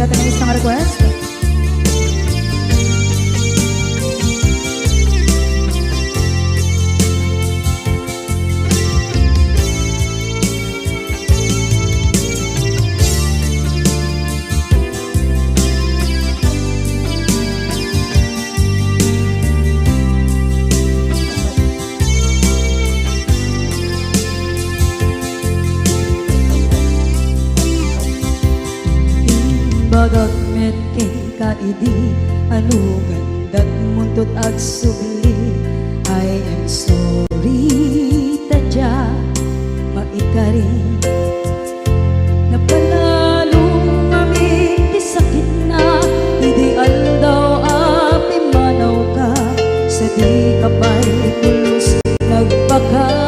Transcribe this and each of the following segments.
dati ng isang request. Bagat met kay kaidi anu gandat muntot ag subli. I am sorry tadya maikari napanalo ngami ti sakit na ideal daw api manaw ka sa di kapay kulos nagpakada.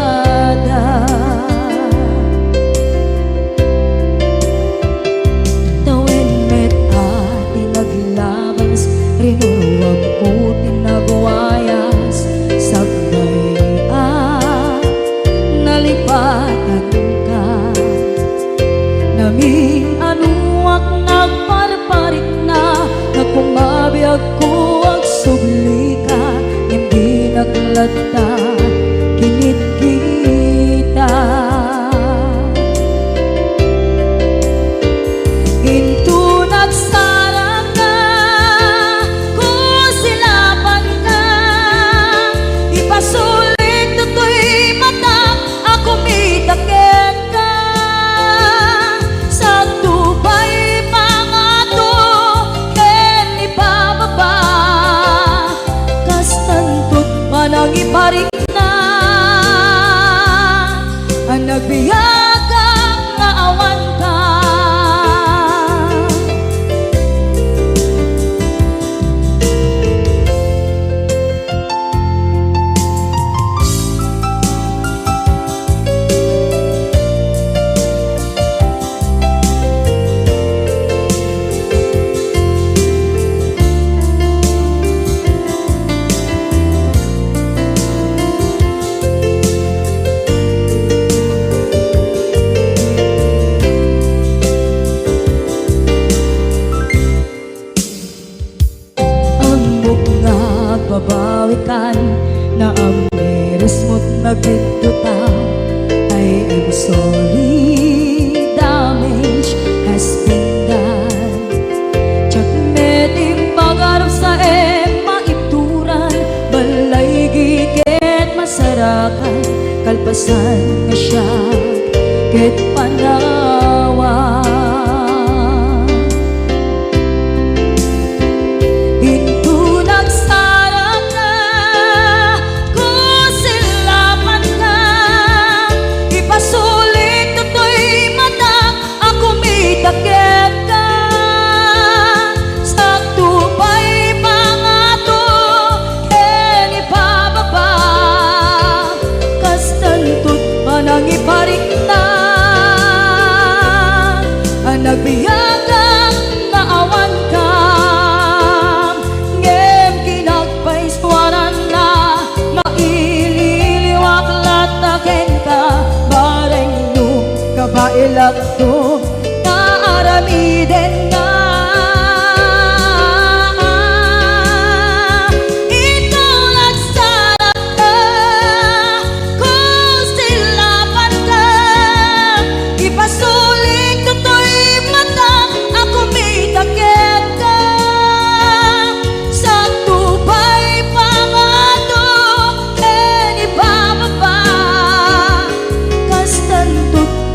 Rinuwag ko tinagwayas sagbay nalipatan ka namin anuak nagparparit na nagkumabiyag ko ang subli ka hindi naglata kinit kita into nagsarang pasulit to'y mata ako mitaken ka sa tubay mga to ken ipababa kastantot manang iparik na ang nagbiyagang nga awan ka. Babawikan na ang meres mo't nagpituta. I am sorry, damage has been done. Tsak meting pagarap sa maituran balay giket masarakan kalpasan nga siya ket panawa. Iparik na ang nagbiyagang na awan ka ngem kinagpaiswanan na maililiwak lataken ka bareng nung kabailak to na aramiden na.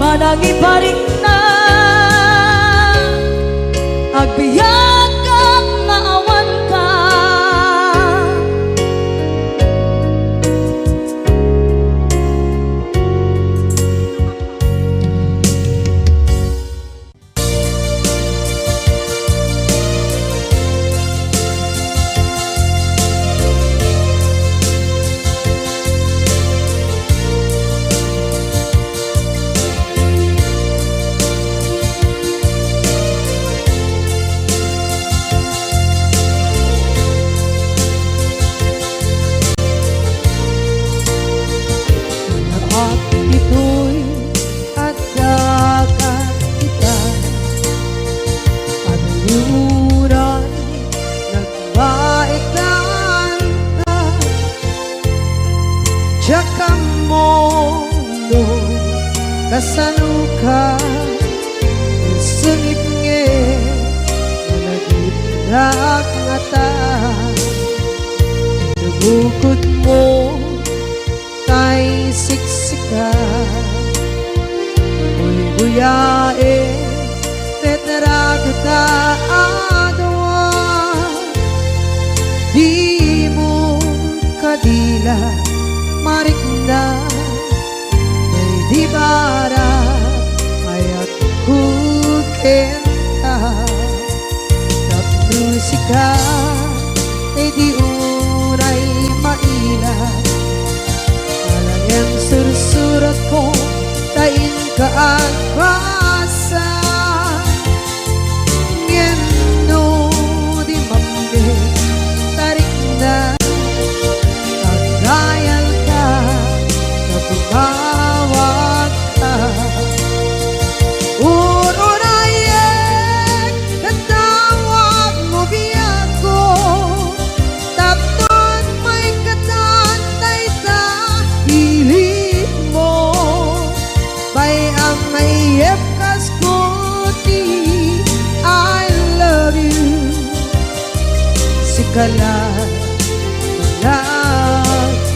Manang iparik na Jakamono kasanuka sengit nge malagit dak ngata bukod mo kay siksika uy buyae tetrago ta adwa di mo kadila marikna may di bara ayat kukenta tapusika ay di uray maila alang yang sursurat ko tain ka ang basa ngeno di mambe tarik na kagayal ka tumawag ka ururayek katawag mo biyako tapton may katantay ta hilig mo bay ang mayep kaskuti I love you sikala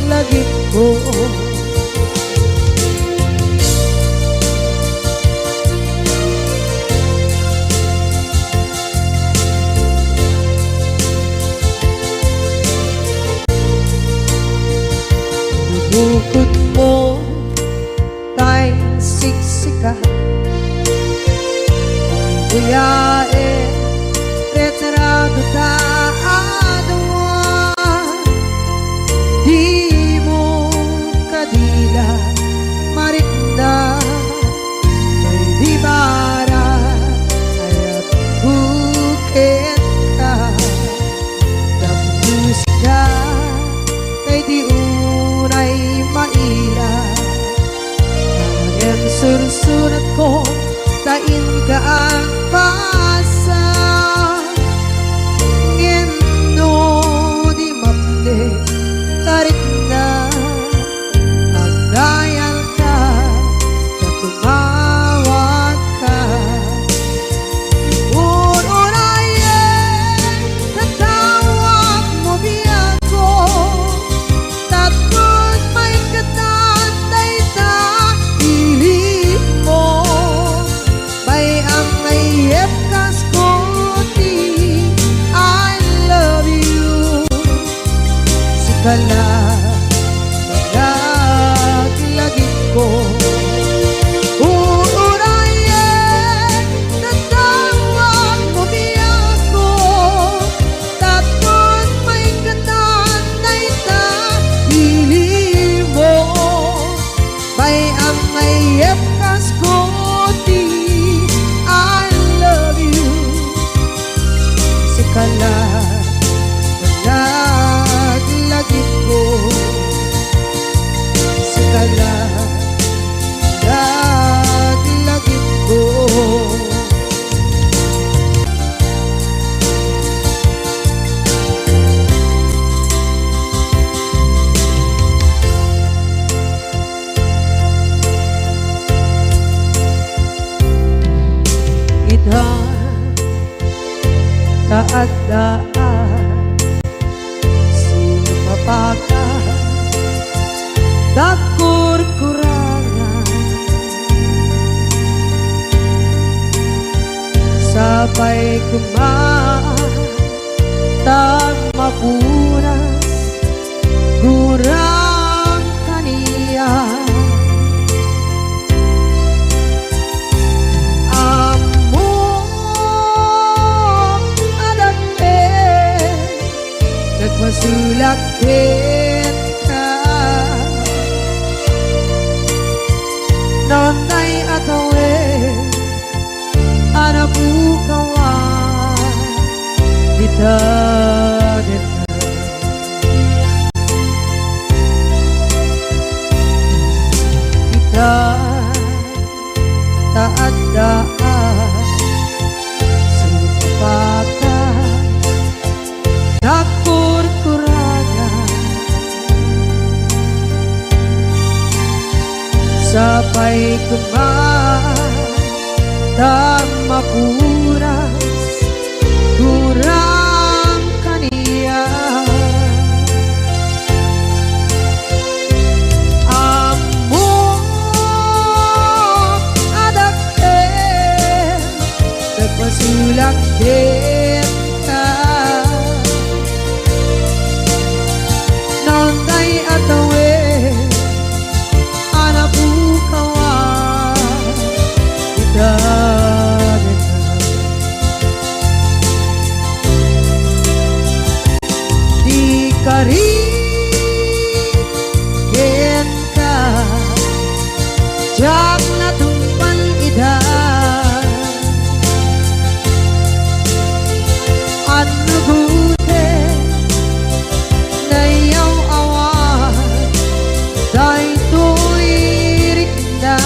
lagit ko bukod mo tay siksika buyae retrado ta adwa di mo kadila marikna may di bara ayat bukit ka tapusika kay di unay maila ang sursurat ko tain ka ang pasa ngeno di mapde tarik na ang dayal ka na tumawag ka ururayen tatawag mo biyako tatkot may katantay ta hilig mo bay ang mayep kaskuti I love you sikala lagit ko ururayen tatawag mo biyako tatkot may katantay ta hilig mo bay ang mayep kaskuti I love you sikala lagit ko sikala lagit ko idhan kaadaan sumapaka dakur-kurangan sabay kumaan tag mapunas gurang kaniya masulakit ka Nonday atawe anabukawan Dita kita taadaan Supakan dakur-kurangan Sabay kumatang mapuras kurang kaniya Amo adakkel nagpasulak din ka Nangay atawin anak bukawan dan di karin ka jak na tumpan ida anu gute na yaw awan dai tuirik na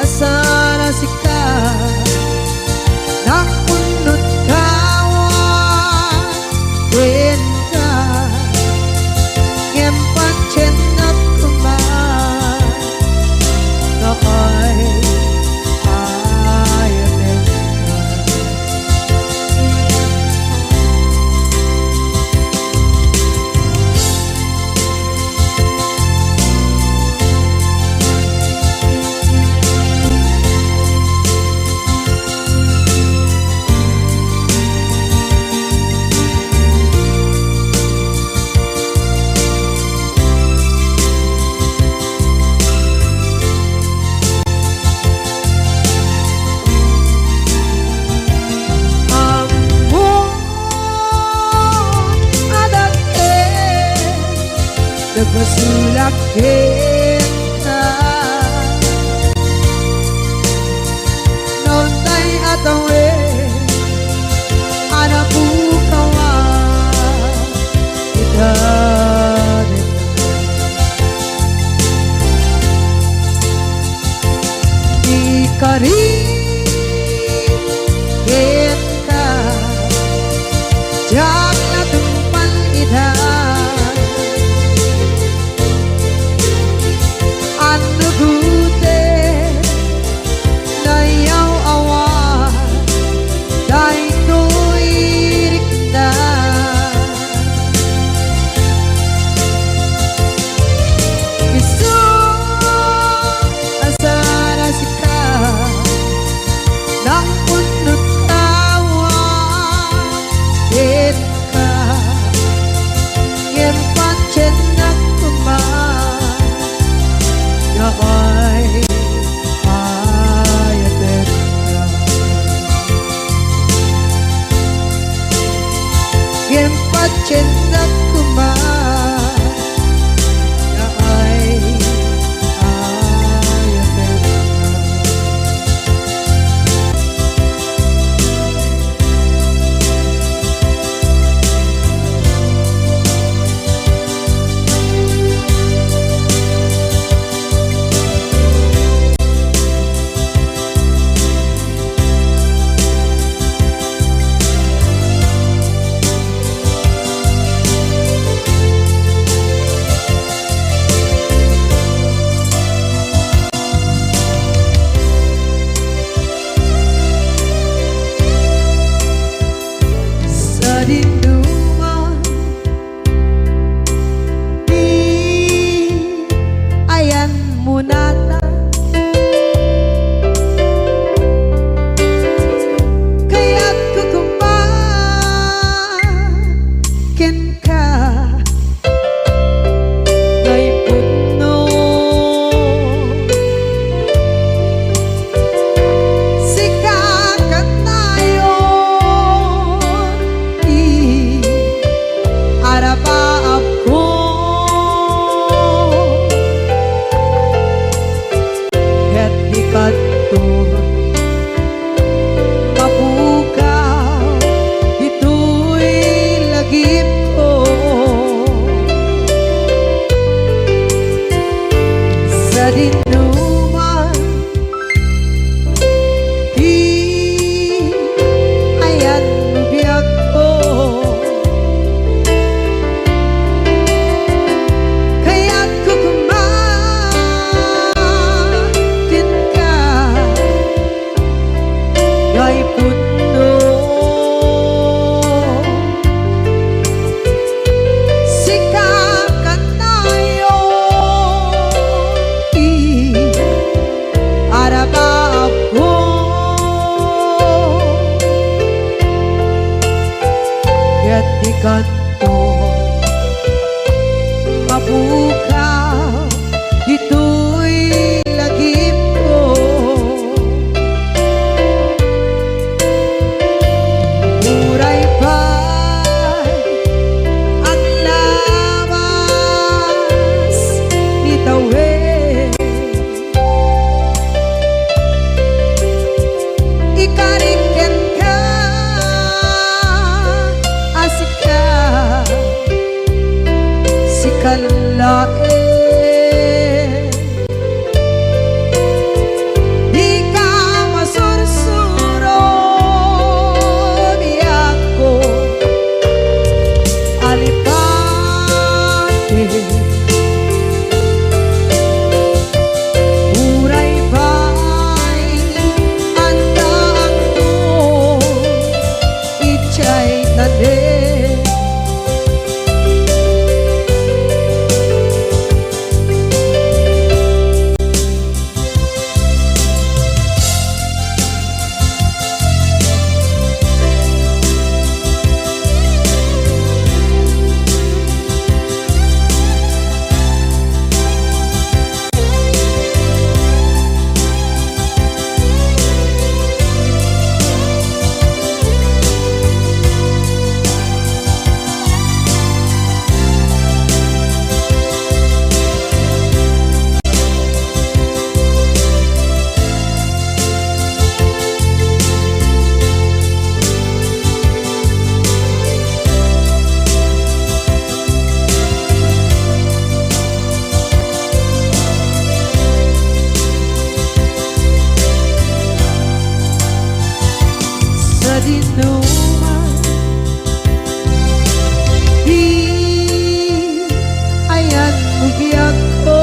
Asana sika nakunut kawan den ka ngempat cenak kemar nakay ayaten Nagpasulak kita Noon tay atawin anak bukawan kita di karin kita jak na tumpan ida anu gute na yaw awan dai tuirik na isu asara sika nang punut kawan den ka ngem pancen nak kemar Nakay ayaten ka Gempat cendak kumar Nakay ayaten ka Ket di kantoy mabukaw dito'y lagip ko. Muray pa'y ang lawas ni tawid. Ikariken ka, asik ka, si kalae. Di ka masursuro, biyak ko, alipate. Muray pa'y andaan mo, itsa'y tanin. Sa dinuman di ayan bugyak ko,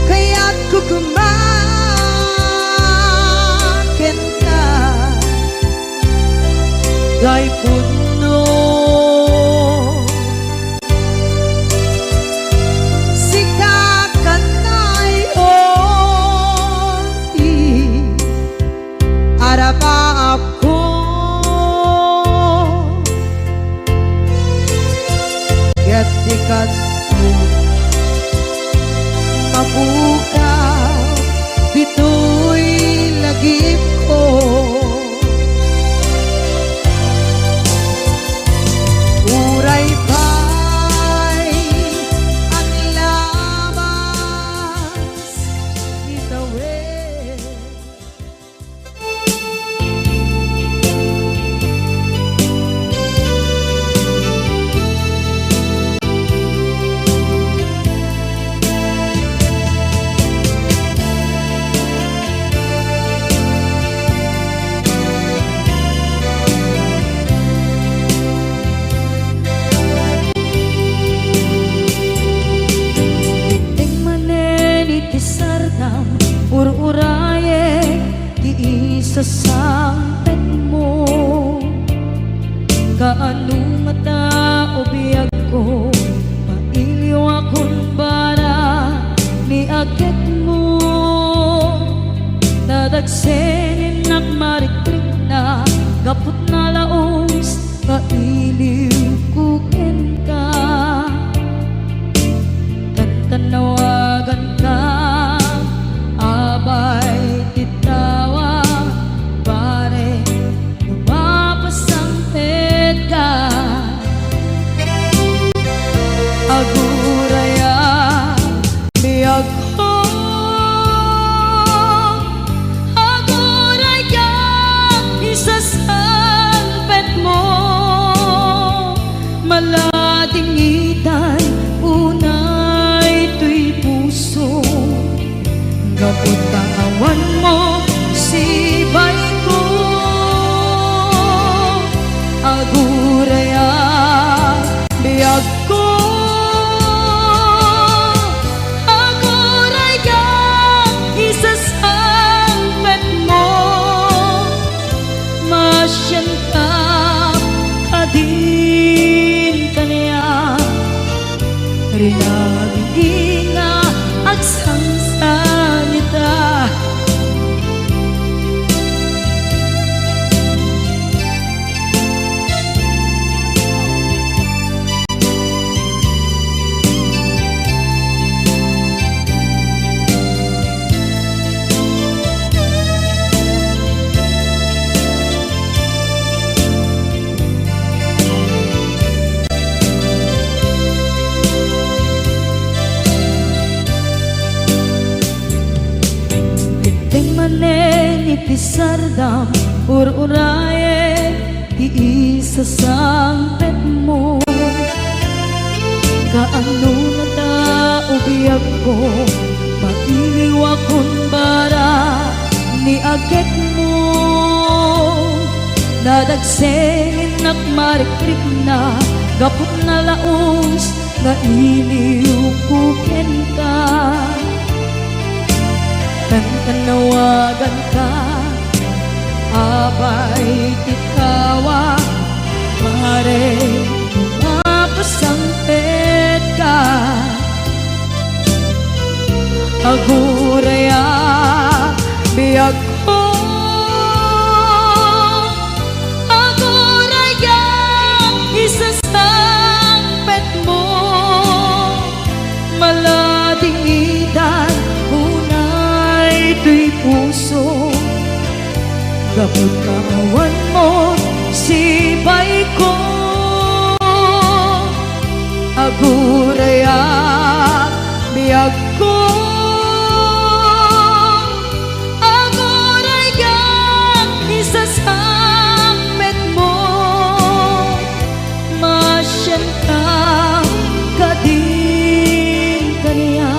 kaya't kukumakin na gay puno. Arapa ako ket di kanto mabukaw dito'y lagip ko. Uray pa'y ang lawas ni tawid. Ur-uraye di isa sampet mo, kaano mata o biyag ko, mailiw akong para ni agit mo. Dadagsenin ang marikrik na gapot na laos, kailiw kukin ka, tanawagan ka. Abay titawa, pare, lumapasang pedga. Aguraya, biyag ko. Aguraya, isa sa iti sardam ururaye ti isa sangpet mo. Kaano na ta ubiyag ko mailiwa kun bara ni aget mo. Nadagselin nak marikrik na gapot na laos nga iliw kuken ka. Tanawagan ka abay tikawa mare mapasangpet ka. Aguraya biyag ko, aguraya isasangpet mo. Maladitan unay ito'y puso, gapot kawan mo sibay ko. Aguraya biyag ko, aguraya isasangpet mo. Masyan ka kadin kaniya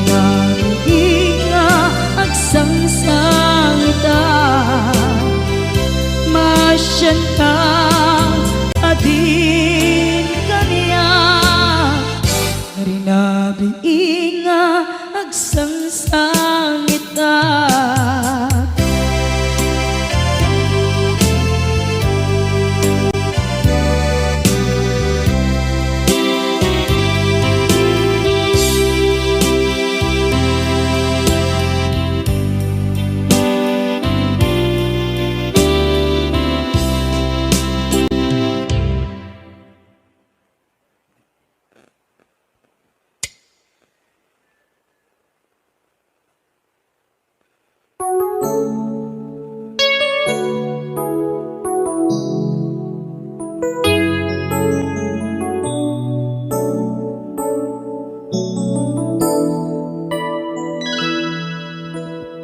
nga agsangsangita. Masyan ka adin kaniya rinabi nga agsangsangita.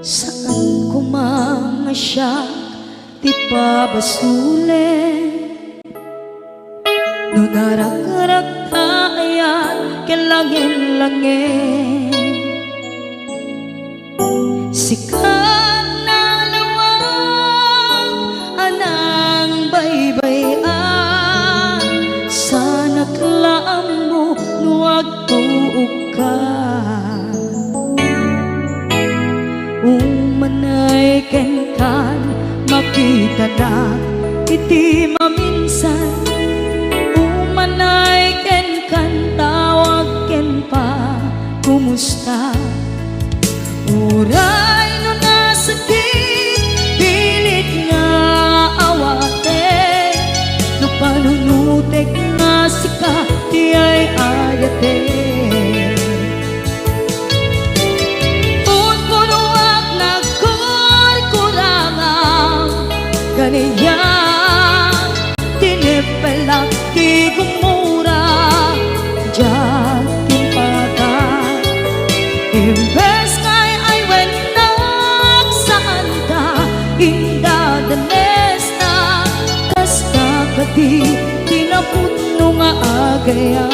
Saan ko mga siya ti pabasulen, no narak-rak tayan kelangin-langin. Sikat na lawag anang baybayan, sana klaan mo nuwag tuog ka. Umanay ken kan makita na iti maminsan. Umanay ken kan tawag ken pa kumusta. Uray no nasakit pilit nga awate, no panunutek nga sika di ay ayate. Kaniya tinipelak ti gumura diyan timpata. Imbes ngay ay wenak saan ka inda danes na kasta kati tinaputno nga agaya.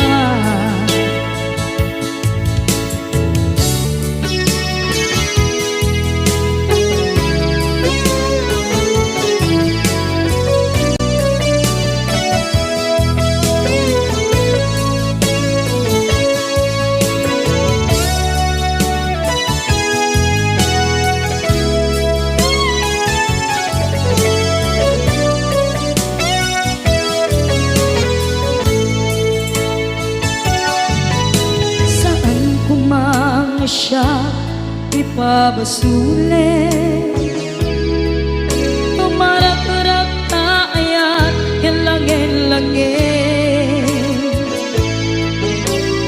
Siya ipabasulen, tumarak-rak tayan kelangin-langin.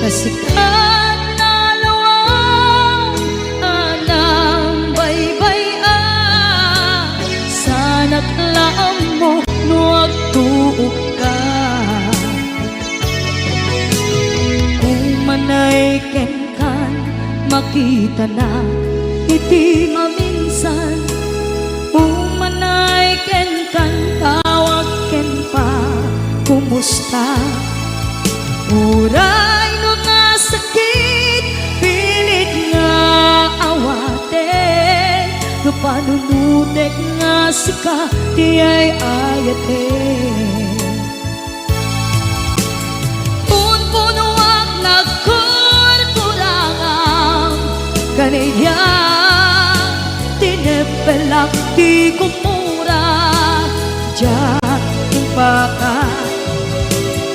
Kasikat na lawang anang baybayan, sana klaan mo nuwag tuog ka. Umanay ken makita na iti maminsan. ka. Uray no nga sakit, pilit nga awaten. No panunutek nga sika, di ay ayaten. Punpunuak na kurkurangang kaniya, tinepelak di kumura, diyan baka.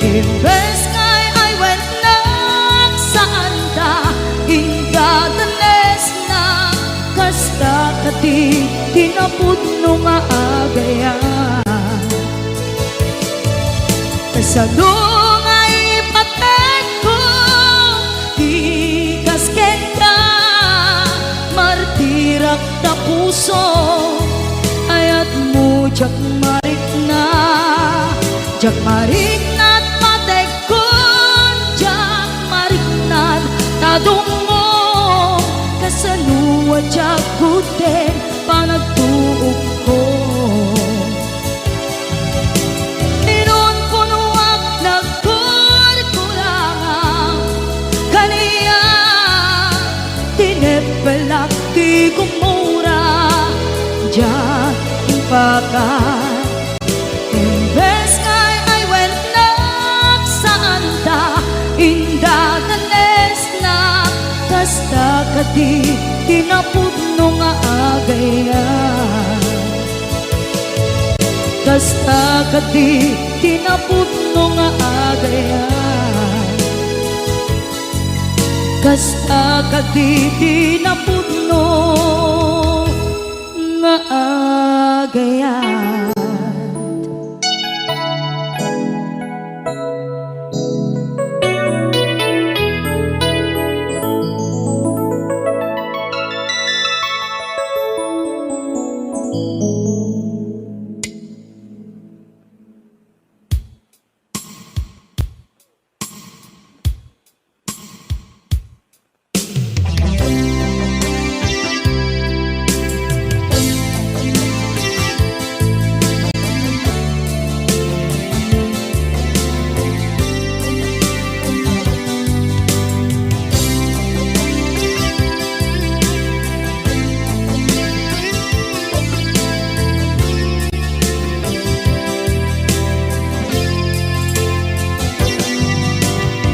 Imbes ngay ay went nagsaan ta, ingadanes na kasta kati tinapudno nga agayan. Kasano nga ipatek ko, di kasken ka, martirak na puso, ayat mo jak marik na, jak marik na't patek ko, jak marik na't tadungo, kasanuwa jak kuten panagtuog ko. Inon punuak na kurkurangang kaniya, tinepelak di kumura, diyan baka. Imbes ngay ay went nagsaan ta, indadanes na kasta kati tinapudno nga agayan. Kasta kati tinapudno nga agayan. Kasta kati tinapudno nga agayan.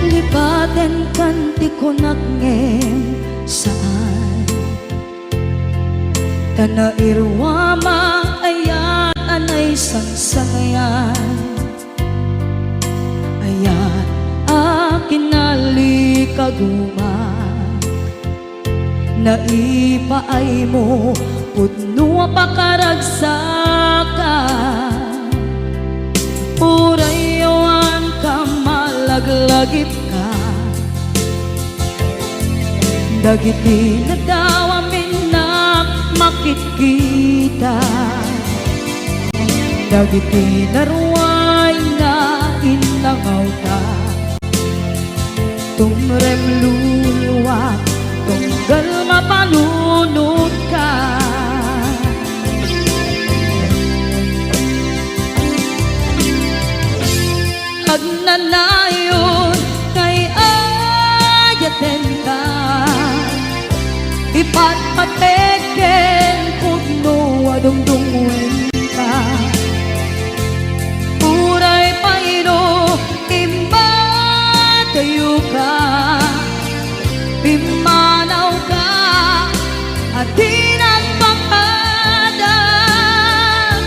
Lipaten kanti ko nagngem saan, tanairwama ayan anay sangsangayan. Ayan akin nalikaguma, naipaay mo pudno pakaragsakan. Urayawan ka malaglagip ka, dagiti na daw amin na makikita, dagiti naruay na inangaw ta. Tumrem luluwa, tunggal mapanunod ka. Agnanayon kay ayaten ka, ipatpateken pudno adungdungwen ka. Uray paino imba tayo ka, pimanaw ka at di nagpapadang,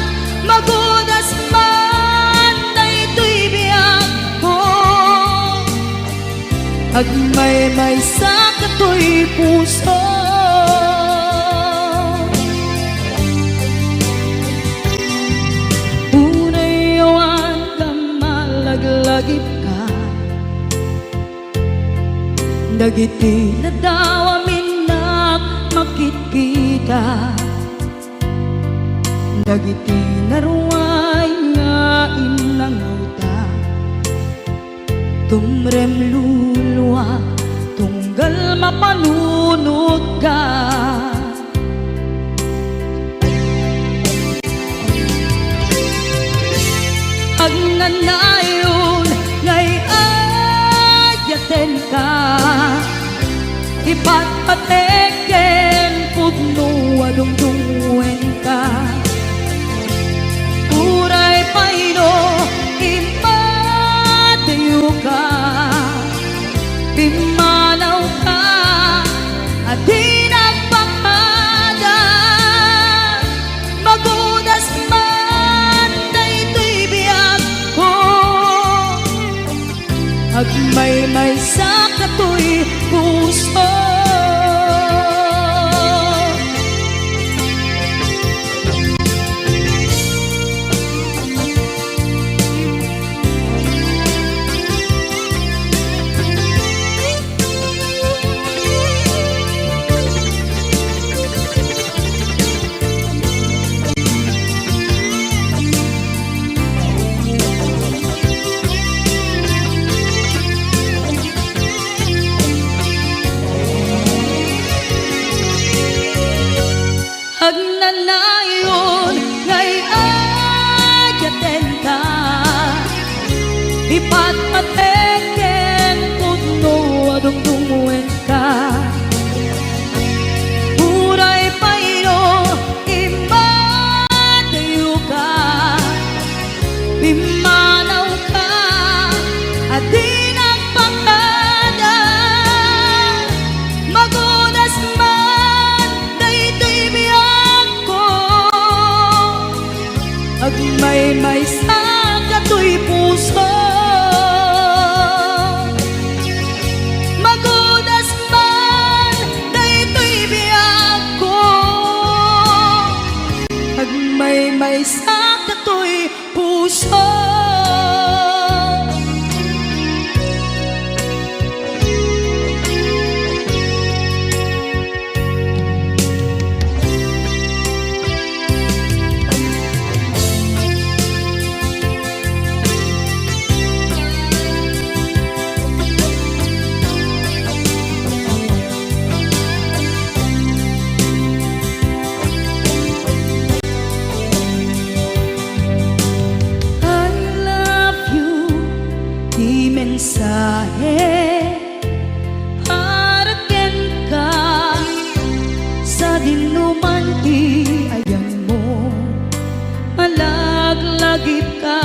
magudas man na ito'y biyak ko, agmay-may sa kato'y puso. Unayawan ka malaglagip ka, dagiti na daw amin na makikita, dagiti naruay nga inangaw ta. Tumrem luluwa, tunggal mapanunod ka. Agnanayon pateken pudno adungdungen ka uray payno imadayo ka pimanaw ka at di nagpakada magudas man daytoy biyag ko agmay-may sa katoy puso. Agnanayon ngay adyaten ka ipatpateken pudno adungdungen ka uray payno imadayo ka pimanaw ka at di nagpakada magunas man daytoy biyag ko agmay-may sa katoy puso magunas man daytoy biyag ko agmay-may sa katoy puso. Mensahe para ken ka sa dinuman ti ayan mo malaglagip ka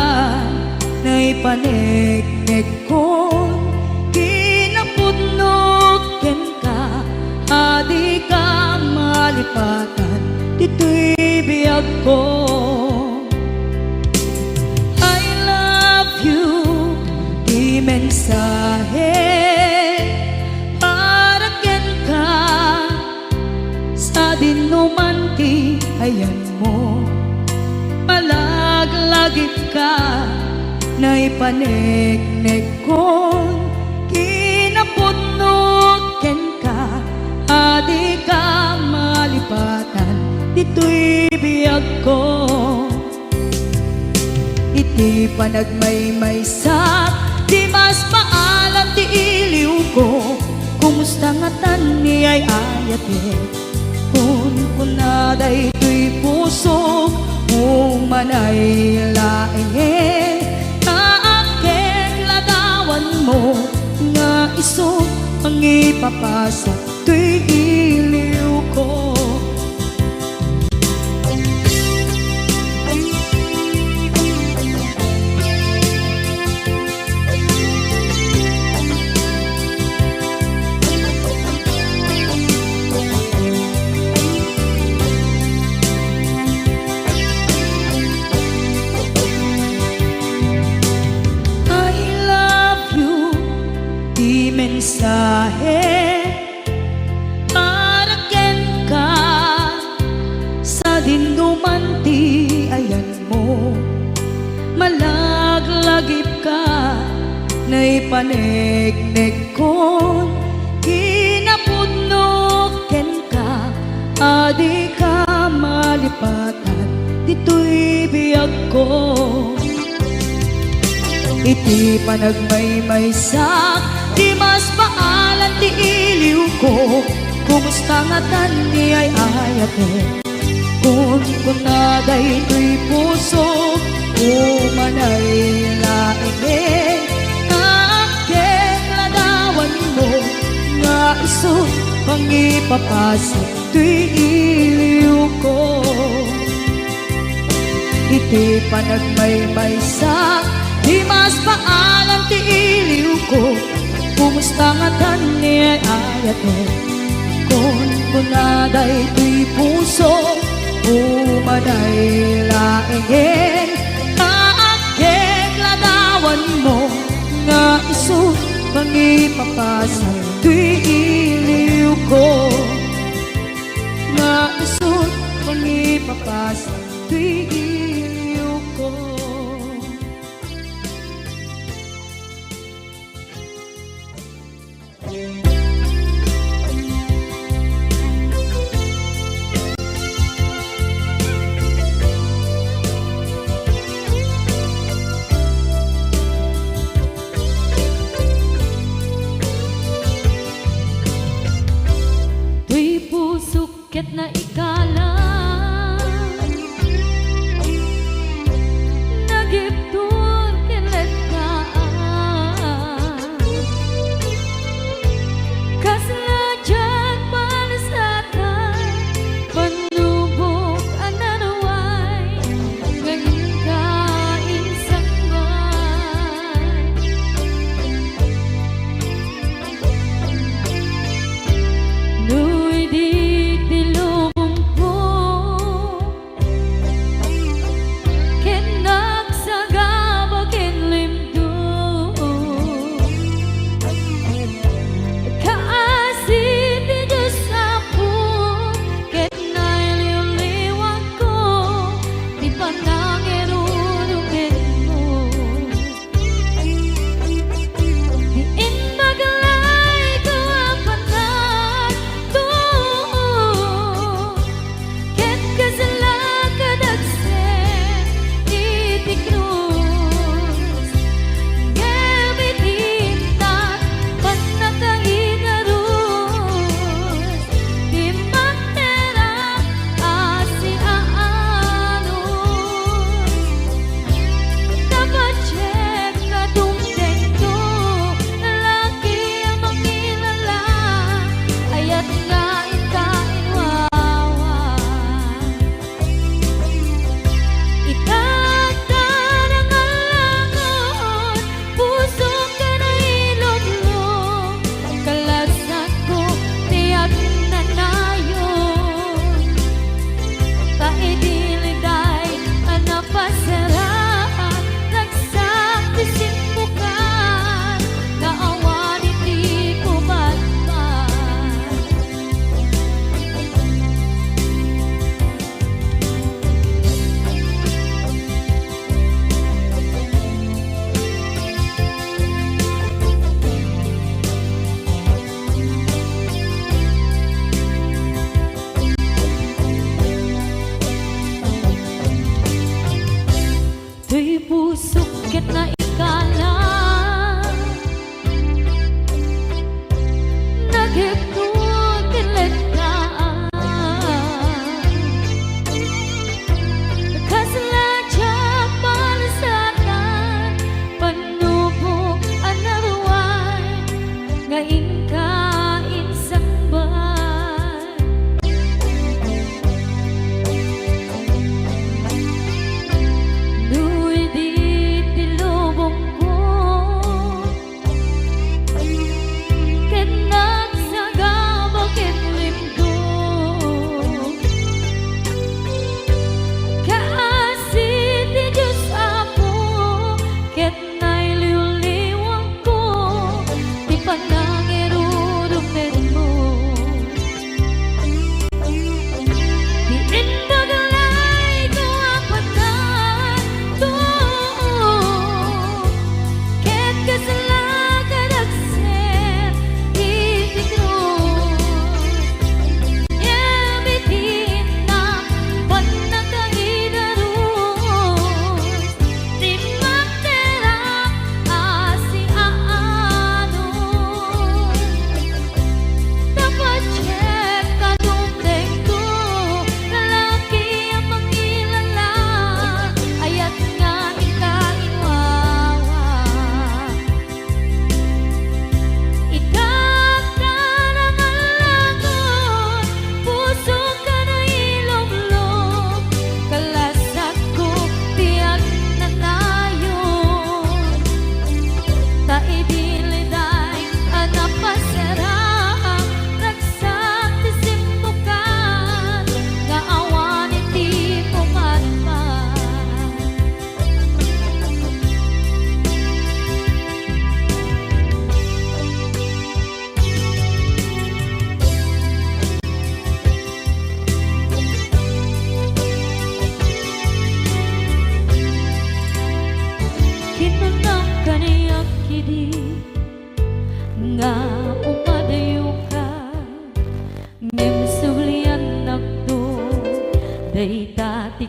na ipanegnek ko kinapudnot ken ka adi ka malipatan dito'y biyag ko. Mensahe para ken ka sa dinuman ti ayan mo malaglagip ka na ipanegnek ko kinapudnot ken ka adi ka malipatan dito'y biyag ko iti panagmay-maysa di mas maalam ti iliw ko kumusta nga tan ni ay ayate kun na daytoy puso umanay laeng naaken ladawan mo nga iso ang ipapasa to'y iliw ko. Mensahe para ken ka sa dinuman ti ayan mo malaglagip ka na ipanegnek ko kinapudnot ken ka adi ka malipatan dito'y biyag ko iti panagmay-maysa di mas paalan ti iliw ko kumusta nga tan ni ay ayate kun na daytoy puso umanay laeng naaken ladawan mo nga iso Mangipapasok tuy iliw ko. Iti panagmaymay sa di mas paalam ti iliw ko. Kumusta nga tani ayat mo kon kunaday tuy puso umanay laengin kaagkeg ladawan mo nga iso mangipapasok tuy iliw ko. Nga iso mangipapasok tuy iliw ko.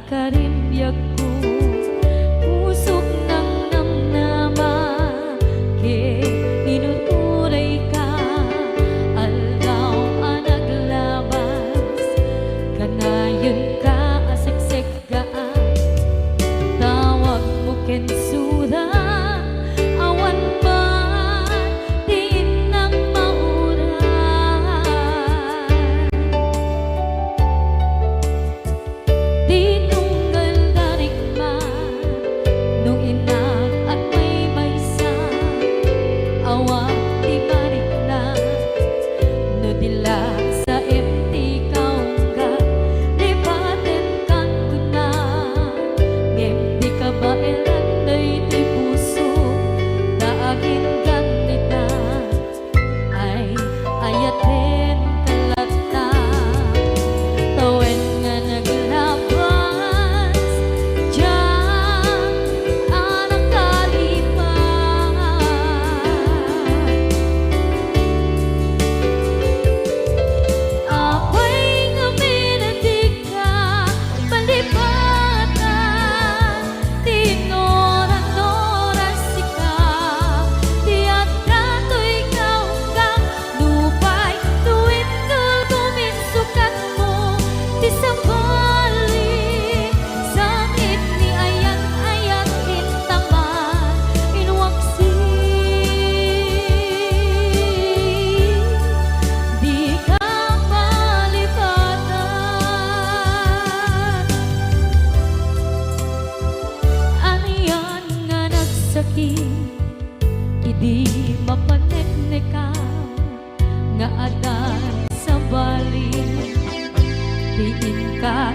karimbyak ko pusok ng namnama ke inuturay ka aldaw ang naglabas kanayon ka aseksek gaan tawag mo kensuda awan man din ng mauran di tunggal darigman nung inag at may maysa awang di marikna no dilag sa empty kaungga lipaten kan kuna empty ka ba elanday di puso daagin ganita ay ayaten kalata tawen nga naglabas diyan anang kalipan apay nga minadika palipatan tinoran-noras sika tiat kato'y kaunggang lupay tuwid ka guminsukat mo ti sabali sakit ni ayat-ayat kintaman inwaksi di ka malipatan aniyan nga nagsakit idi mapaneknekan nga adan sa bali diin ka